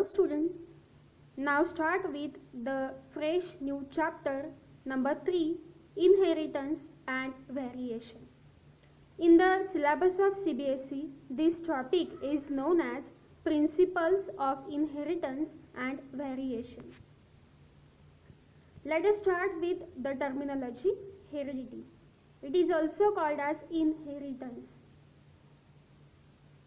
student. Now start with the fresh new chapter number 3, Inheritance and Variation. In the syllabus of CBSE, this topic is known as Principles of Inheritance and Variation. Let us start with the terminology heredity. It is also called as inheritance.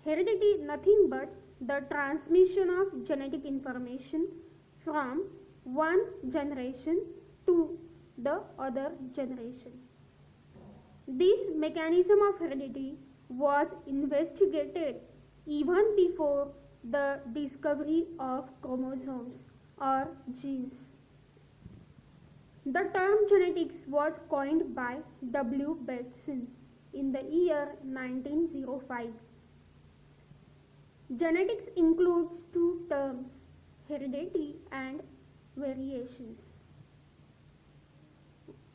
Heredity nothing but the transmission of genetic information from one generation to the other generation. This mechanism of heredity was investigated even before the discovery of chromosomes or genes. The term genetics was coined by W. Bateson in the year 1905. Genetics includes two terms, heredity and variations.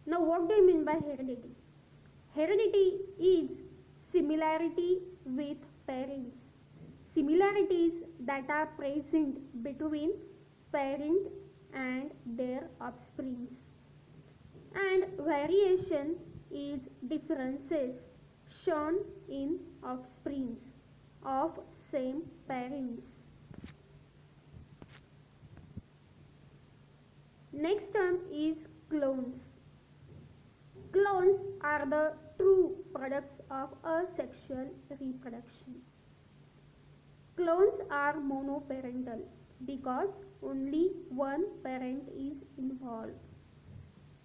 Now, what do you mean by heredity? Heredity is similarity with parents. Similarities that are present between parent and their offsprings. And variation is differences shown in offsprings of same parents. Next term is clones. Clones are the true products of asexual reproduction. Clones are monoparental because only one parent is involved.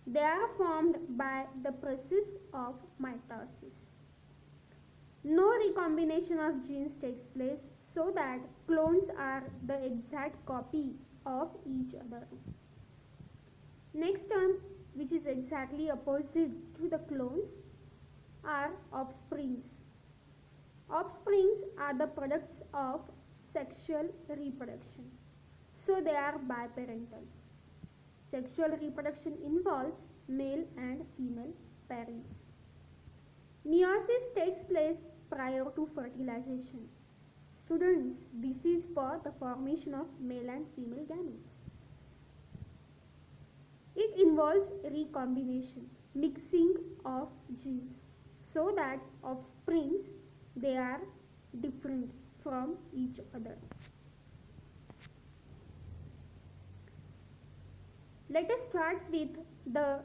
They are formed by the process of mitosis. No recombination of genes takes place so that clones are the exact copy of each other. Next term, which is exactly opposite to the clones, are offsprings. Offsprings are the products of sexual reproduction, so they are biparental. Sexual reproduction involves male and female parents. Meiosis takes place prior to fertilization. Students, this is for the formation of male and female gametes. It involves recombination, mixing of genes, so that offsprings they are different from each other. Let us start with the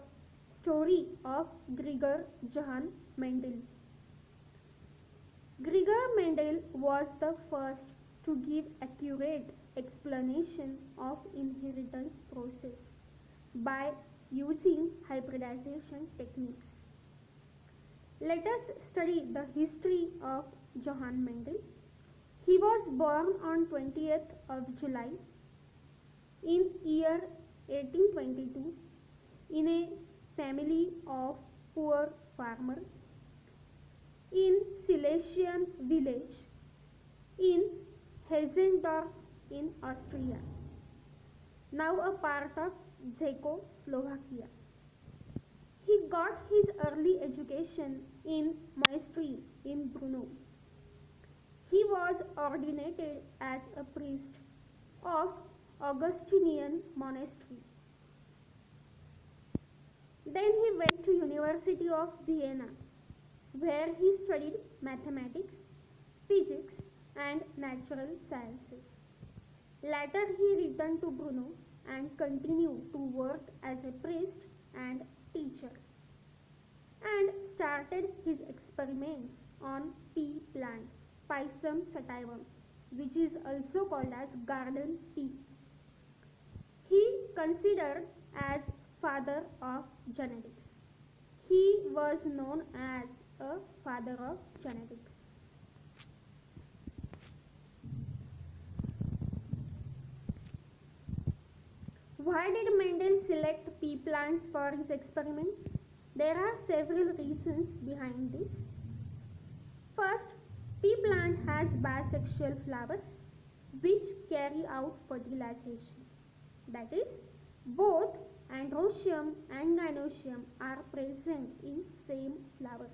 story of Gregor Johann Mendel. Gregor Mendel was the first to give accurate explanation of inheritance process by using hybridization techniques. Let us study the history of Johann Mendel. He was born on 20th of July in year 1822 in a family of poor farmer in Silesian village in Hessendorf in Austria, now a part of Czechoslovakia. He got his early education in monastery in Brno. He was ordinated as a priest of Augustinian monastery. Then he went to University of Vienna, where he studied mathematics, physics and natural sciences. Later he returned to Brno and continued to work as a priest and teacher, and started his experiments on pea plant, Pisum sativum, which is also called as garden pea. He considered as father of genetics. He was known as a father of genetics. Why did Mendel select pea plants for his experiments? There are several reasons behind this. First, pea plant has bisexual flowers which carry out fertilization. That is, both androecium and gynoecium are present in same flower.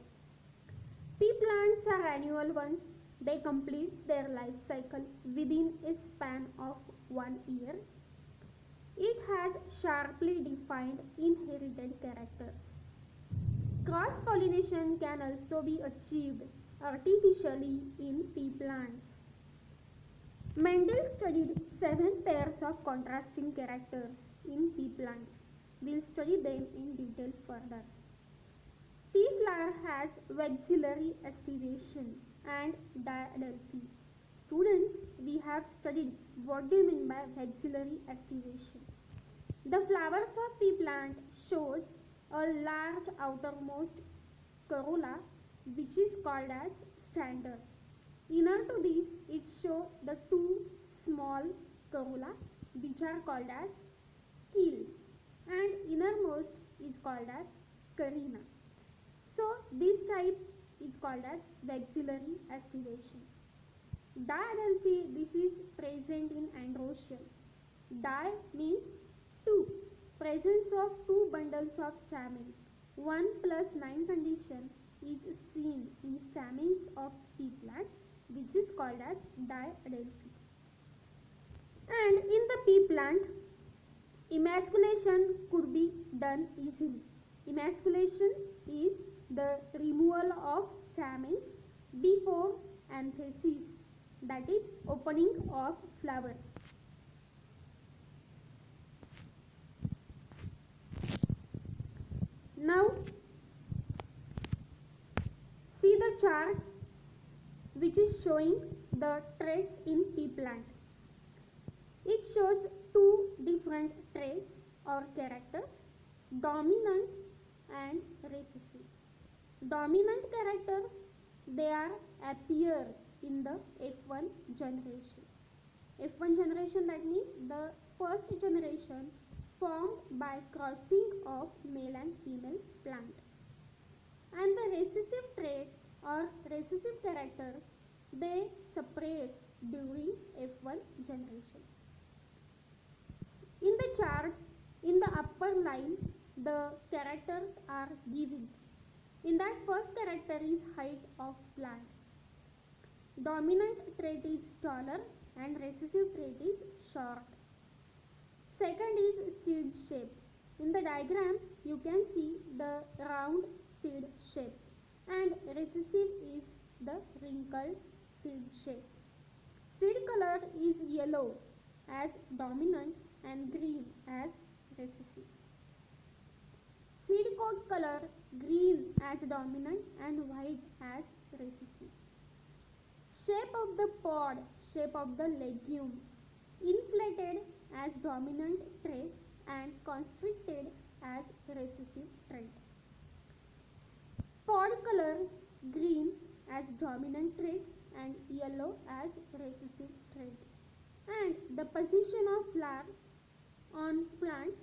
Pea plants are annual ones. They complete their life cycle within a span of one year. It has sharply defined inherited characters. Cross pollination can also be achieved artificially in pea plants. Mendel studied 7 pairs of contrasting characters in pea plant. We'll study them in detail further. Pea flower has vexillary estivation and diadelphi. Students, we have studied what do you mean by vexillary estivation. The flowers of pea plant shows a large outermost corolla which is called as stander. Inner to this it shows the two small corolla which are called as keel, and innermost is called as carina. So this type is called as vexillary estivation. Diadelphi, this is present in androecium. Di means two. Presence of two bundles of stamen. 1 plus 9 condition is seen in stamens of pea plant, which is called as diadelphi. And in the pea plant, emasculation could be done easily. Emasculation is the removal of stamens before anthesis, that is opening of flower. Now see the chart which is showing the traits in pea plant. It shows two different traits or characters, dominant and recessive. Dominant characters, they are appear in the F1 generation. F1 generation, that means the first generation formed by crossing of male and female plant. And the recessive trait or recessive characters, they suppressed during F1 generation. In the chart, in the upper line, the characters are given. In that, first character is height of plant. Dominant trait is taller and recessive trait is short. Second is seed shape. In the diagram, you can see the round seed shape, and recessive is the wrinkled seed shape. Seed color is yellow as dominant and green as recessive. Seed coat color green as dominant and white as recessive. Shape of the pod, shape of the legume, inflated as dominant trait and constricted as recessive trait. Pod color green as dominant trait and yellow as recessive trait. And the position of flower on plant,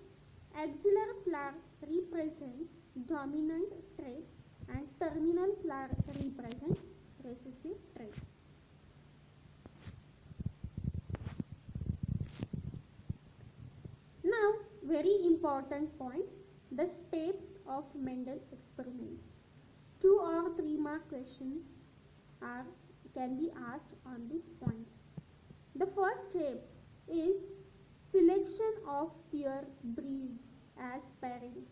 axillary flower represents dominant trait and terminal flower represents recessive trait. Now, very important point, the steps of Mendel experiments. 2 or 3 mark questions can be asked on this point. The first step is selection of pure breeds as parents.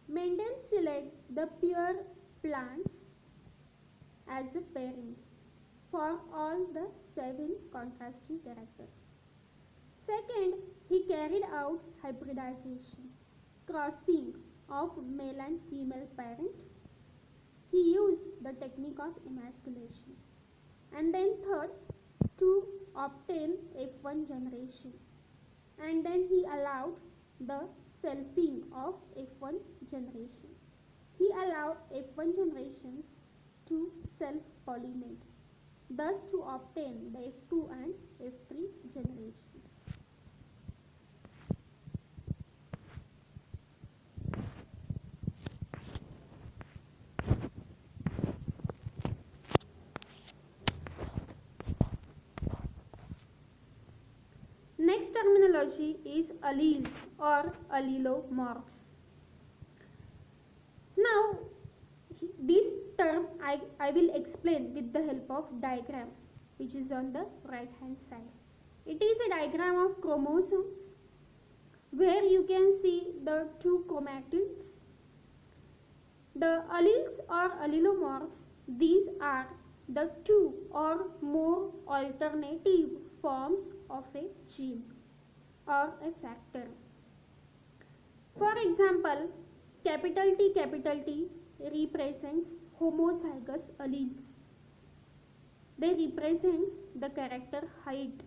Mendel select the pure plants as the parents for all the 7 contrasting characters. Second, he carried out hybridization, crossing of male and female parent. He used the technique of emasculation. And then third, to obtain F1 generation. And then he allowed the selfing of F1 generation. He allowed F1 generations to self-pollinate, thus to obtain the F2 and F3 generations. Next terminology is alleles or allelomorphs. Now, this term I will explain with the help of diagram which is on the right hand side. It is a diagram of chromosomes where you can see the two chromatids. The alleles or allelomorphs, these are the two or more alternative forms of a gene or a factor. For example, capital T represents homozygous alleles. They represent the character height,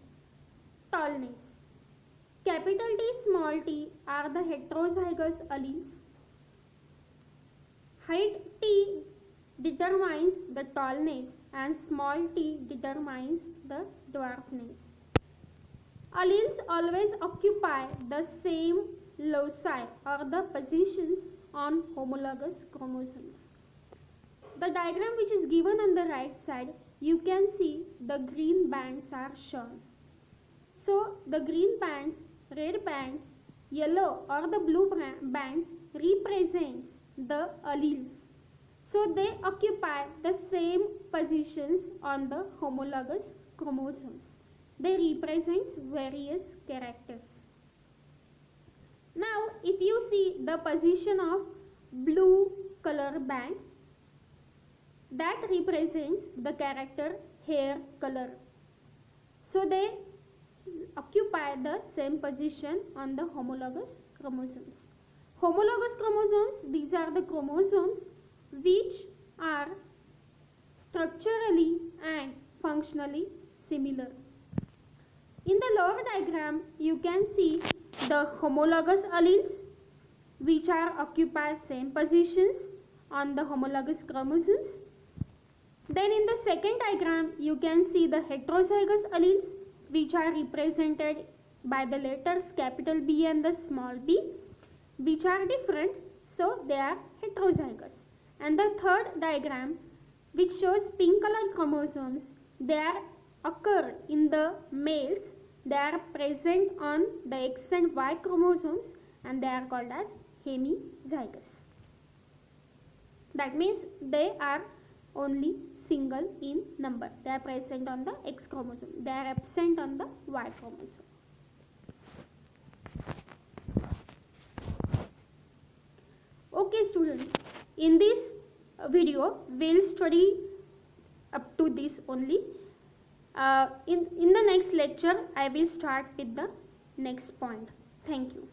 tallness. Capital T, small t are the heterozygous alleles. Height T determines the tallness and small t determines the dwarfness. Alleles always occupy the same loci or the positions on homologous chromosomes. The diagram which is given on the right side, you can see the green bands are shown. So the green bands, red bands, yellow or the blue bands represents the alleles. So they occupy the same positions on the homologous chromosomes. They represent various characters. Now if you see the position of blue color band, that represents the character hair color. So they occupy the same position on the homologous chromosomes. Homologous chromosomes, these are the chromosomes which are structurally and functionally similar. In the lower diagram, you can see the homologous alleles which are occupy same positions on the homologous chromosomes. Then in the second diagram, you can see the heterozygous alleles which are represented by the letters capital B and the small b, which are different, so they are heterozygous. And the third diagram, which shows pink colored chromosomes, they are occur in the males. They are present on the X and Y chromosomes and they are called as hemizygous. That means they are only single in number. They are present on the X chromosome. They are absent on the Y chromosome. Okay students, in this video we'll study up to this only. In the next lecture I will start with the next point. Thank you.